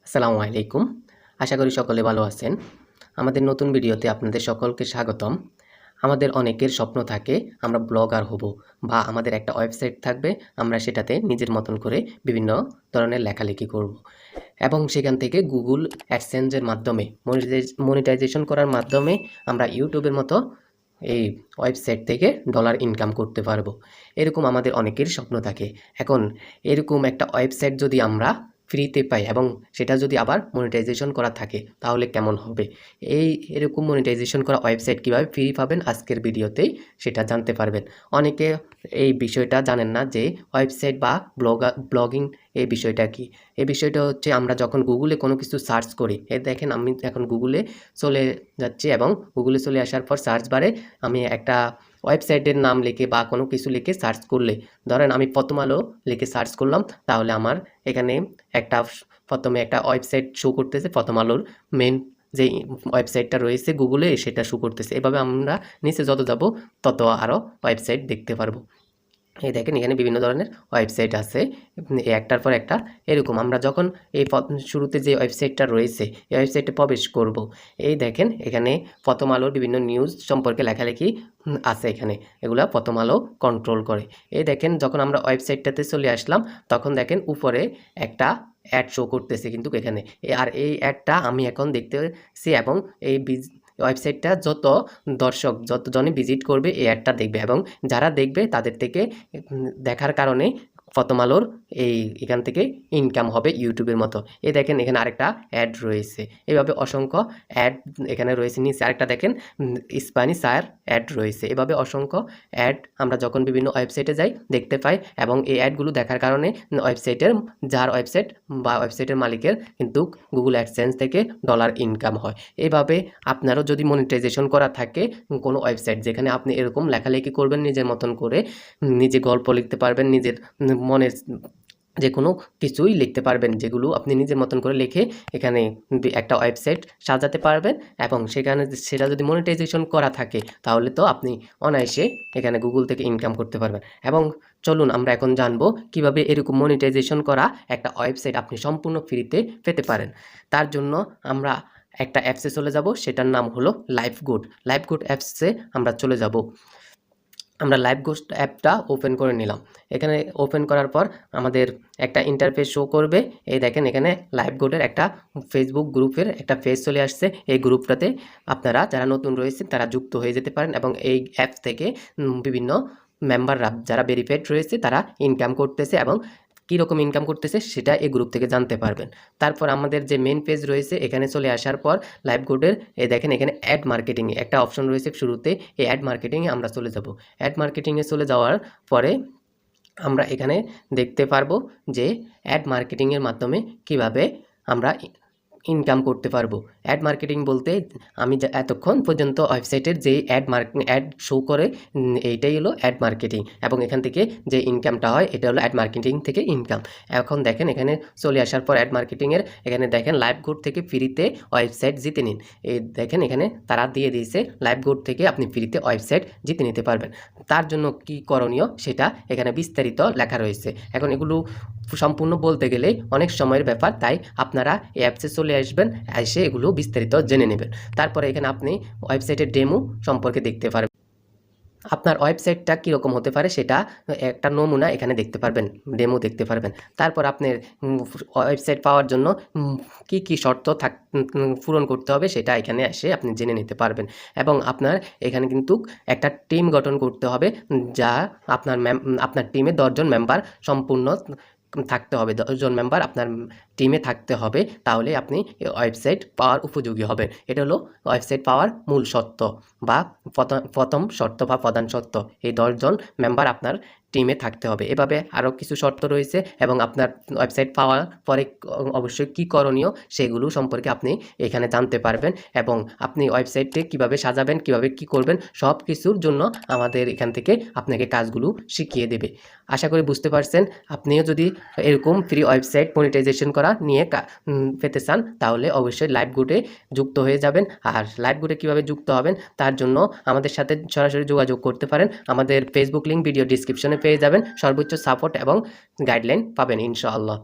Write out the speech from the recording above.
আসসালামু আলাইকুম। আশা করি সকলে ভালো আছেন। আমাদের নতুন ভিডিওতে আপনাদের সকলকে স্বাগতম। আমাদের অনেকের স্বপ্ন থাকে আমরা ব্লগার হব বা আমাদের একটা ওয়েবসাইট থাকবে, আমরা সেটাতে নিজের মতন করে বিভিন্ন ধরনের লেখালেখি করব এবং সেখান থেকে গুগল অ্যাডসেন্সের মাধ্যমে মনিটাইজেশন করার মাধ্যমে আমরা ইউটিউবের মতো এই ওয়েবসাইট থেকে ডলার ইনকাম করতে পারবো। এরকম আমাদের অনেকের স্বপ্ন থাকে। এখন এরকম একটা ওয়েবসাইট যদি আমরা ফ্রিতে পাই এবং সেটা যদি আবার মনিটাইজেশন করা থাকে তাহলে কেমন হবে? এরকম মনিটাইজেশন করা ওয়েবসাইট কীভাবে ফ্রি পাবেন আজকের ভিডিওতেই সেটা জানতে পারবেন। অনেকে এই বিষয়টা জানেন না যে ওয়েবসাইট বা ব্লগিং এই বিষয়টা কি। এই বিষয়টা হচ্ছে আমরা যখন গুগলে কোনো কিছু সার্চ করি, দেখেন আমি এখন গুগলে চলে যাচ্ছি এবং গুগলে চলে আসার পর সার্চ বারে আমি একটা ওয়েবসাইটের নাম লিখে বা কোনো কিছু লিখে সার্চ করলে, ধরেন আমি প্রথম আলো লিখে সার্চ করলাম, তাহলে আমার এখানে প্রথমে একটা ওয়েবসাইট শো করতেছে। প্রথম আলোর মেন যে ওয়েবসাইটটা রয়েছে গুগলে সেটা শো করতেছে। এভাবে আমরা নিচে যত যাব তত আরও ওয়েবসাইট দেখতে পারবো। এই দেখেন এখানে বিভিন্ন ধরনের ওয়েবসাইট আছে, একটার পর একটা। এরকম আমরা যখন এই শুরুতে যে ওয়েবসাইটটা রয়েছে এই ওয়েবসাইটে প্রবেশ করব, এই দেখেন এখানে প্রথম আলোর বিভিন্ন নিউজ সম্পর্কে লেখালেখি আছে। এখানে এগুলা প্রথম আলো কন্ট্রোল করে। এই দেখেন যখন আমরা ওয়েবসাইটটাতে চলে আসলাম তখন দেখেন উপরে একটা অ্যাড শো করতেছে কিন্তু এখানে, আর এই অ্যাডটা আমি এখন দেখতেছি এবং এই ওয়েবসাইটটা যত দর্শক যতজনে ভিজিট করবে এই অ্যাডটা দেখবে এবং যারা দেখবে তাদের থেকে দেখার কারণে প্রথম আলোর এখান থেকে ইনকাম হবে ইউটিউবের মতো। এই দেখেন এখানে আরেকটা অ্যাড রয়েছে, এইভাবে অসংখ্য অ্যাড এখানে রয়েছে। নিচে আরেকটা দেখেন স্প্যানিশ আর অ্যাড রয়েছে। এভাবে অসংখ্য অ্যাড আমরা যখন বিভিন্ন ওয়েবসাইটে যাই দেখতে পাই এবং এই অ্যাডগুলো দেখার কারণে যার ওয়েবসাইট বা ওয়েবসাইটের মালিকের কিন্তু গুগল অ্যাডসেন্স থেকে ডলার ইনকাম হয়। এইভাবে আপনারও যদি মনিটাইজেশন করা থাকে কোনো ওয়েবসাইট, যেখানে আপনি এরকম লেখালেখি করবেন নিজের মতন করে, নিজে গল্প লিখতে পারবেন, নিজের মনের যে কোনো কিছুই লিখতে পারবেন, যেগুলো আপনি নিজের মতন করে লিখে এখানে একটা ওয়েবসাইট সাজাতে পারবেন এবং সেখানে সেটা যদি মনিটাইজেশন করা থাকে তাহলে তো আপনি অনায়াসে এখানে গুগল থেকে ইনকাম করতে পারবেন। এবং চলুন আমরা এখন জানবো কিভাবে এরকম মনিটাইজেশন করা একটা ওয়েবসাইট আপনি সম্পূর্ণ ফ্রিতে পেতে পারেন। তার জন্য আমরা একটা অ্যাপসে চলে যাব, সেটার নাম হলো লাইভগুড অ্যাপসে আমরা চলে যাব। আমরা লাইভগুড অ্যাপটা ওপেন করে নিলাম। এখানে ওপেন করার পর আমাদের একটা ইন্টারফেস শো করবে। এই দেখেন এখানে লাইভগুডের একটা ফেসবুক গ্রুপের একটা পেজ চলে আসছে। এই গ্রুপটাতে আপনারা যারা নতুন রয়েছে তারা যুক্ত হয়ে যেতে পারেন এবং এই অ্যাপ থেকে বিভিন্ন মেম্বাররা যারা ভেরিফাইড রয়েছে তারা ইনকাম করতেছে এবং কীরকম ইনকাম করতেছে সেটা এই গ্রুপ থেকে জানতে পারবেন। তারপর আমাদের যে মেন পেজ রয়েছে এখানে চলে আসার পর লাইভগুডের দেখেন এখানে অ্যাড মার্কেটিংয়ে একটা অপশন রয়েছে শুরুতে। এই অ্যাড মার্কেটিংয়ে আমরা চলে যাব। অ্যাড মার্কেটিংয়ে চলে যাওয়ার পরে আমরা এখানে দেখতে পারবো যে অ্যাড মার্কেটিংয়ের মাধ্যমে কিভাবে আমরা ইনকাম করতে পারবো। অ্যাড মার্কেটিং বলতে আমি এতক্ষণ পর্যন্ত ওয়েবসাইটের যে অ্যাড শো করে এইটাই হলো অ্যাড মার্কেটিং এবং এখান থেকে যে ইনকামটা হয় এটা হলো অ্যাড মার্কেটিং থেকে ইনকাম। এখন দেখেন এখানে চলে আসার পর অ্যাড মার্কেটিংয়ের এখানে দেখেন লাইভগুড থেকে ফ্রিতে ওয়েবসাইট জিতে নিন। এই দেখেন এখানে তারা দিয়ে দিয়েছে লাইভগুড থেকে আপনি ফ্রিতে ওয়েবসাইট জিতে নিতে পারবেন। তার জন্য কি করণীয় সেটা এখানে বিস্তারিত লেখা রয়েছে। এখন এগুলো সম্পূর্ণ বলতে গেলে অনেক সময়ের ব্যাপার, তাই আপনারা এই অ্যাপসে চলে আসবেন, এসে এগুলো বিস্তারিত জেনে নেবেন। তারপরে এখানে আপনি ওয়েবসাইটের ডেমো সম্পর্কে দেখতে পারবেন। আপনার ওয়েবসাইটটা কীরকম হতে পারে সেটা একটা নমুনা এখানে দেখতে পারবেন, ডেমো দেখতে পারবেন। তারপর আপনার ওয়েবসাইট পাওয়ার জন্য কি কি শর্ত পূরণ করতে হবে সেটা এখানে এসে আপনি জেনে নিতে পারবেন। এবং আপনার এখানে কিন্তু একটা টিম গঠন করতে হবে, যা আপনার টিমে 10 জন মেম্বার সম্পূর্ণ থাকতে হবে। 10 জন মেম্বার আপনার টিমে থাকতে হবে, তাহলে আপনি ওয়েবসাইট পাওয়ার উপযোগী হবেন। এটা হলো ওয়েবসাইট পাওয়ার মূল শর্ত বা প্রথম শর্ত বা প্রধান শর্ত। এই 10 জন মেম্বার আপনার টিমে থাকতে হবে। এভাবে আরও কিছু শর্ত রয়েছে এবং আপনার ওয়েবসাইট পাওয়ার পরে অবশ্যই কী করণীয় সেগুলো সম্পর্কে আপনি এখানে জানতে পারবেন এবং আপনি ওয়েবসাইটে কিভাবে সাজাবেন, কিভাবে কি করবেন, সব কিছুর জন্য আমাদের এখান থেকে আপনাকে কাজগুলো শিখিয়ে দেবে। আশা করি বুঝতে পারছেন। আপনিও যদি এরকম ফ্রি ওয়েবসাইট মনিটাইজেশন করা নিয়ে পেতে চান তাহলে অবশ্যই লাইভগুডে যুক্ত হয়ে যাবেন। আর লাইভগুডে কীভাবে যুক্ত হবেন তার জন্য আমাদের সাথে সরাসরি যোগাযোগ করতে পারেন। আমাদের ফেসবুক লিঙ্ক ভিডিও ডিসক্রিপশনে পেয়ে যাবেন। সর্বোচ্চ সাপোর্ট এবং গাইডলাইন পাবেন ইনশাআল্লাহ।